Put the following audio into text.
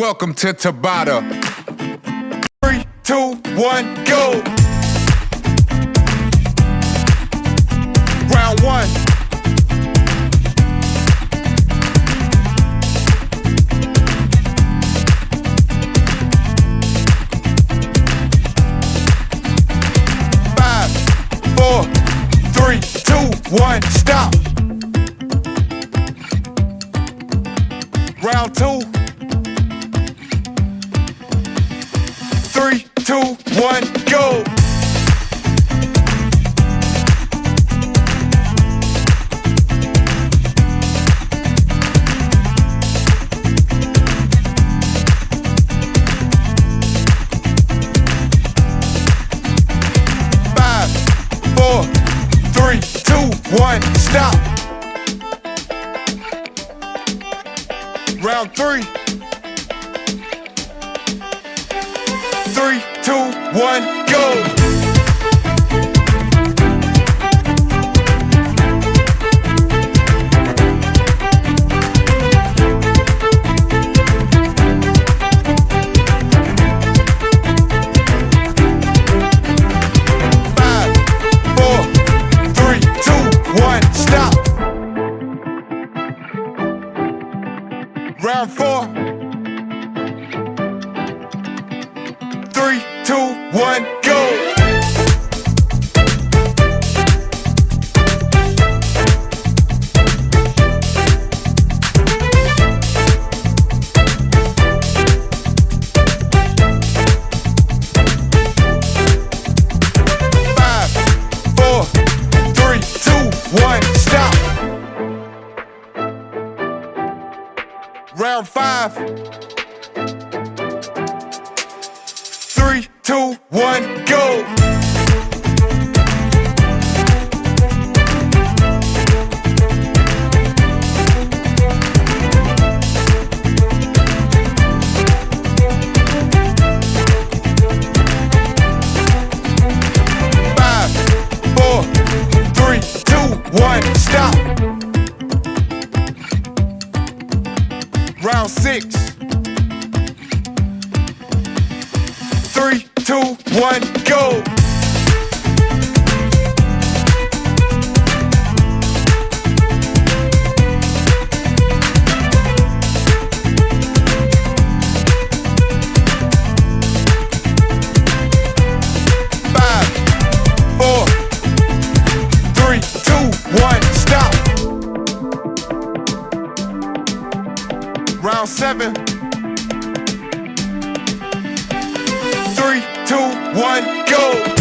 Welcome to Tabata. 3, 2, 1, go. Round 1. One, stop. Round 2. 3, 2, 1, go. One, stop. Round 3. 3, 2, 1, go. Round 4. 3, 2, 1, go. Round 5. 3, 2, 1, go. 5, 4, 3, 2, 1, stop. Round 6. 3, 2, 1, go. Round 7. 3, 2, 1, go.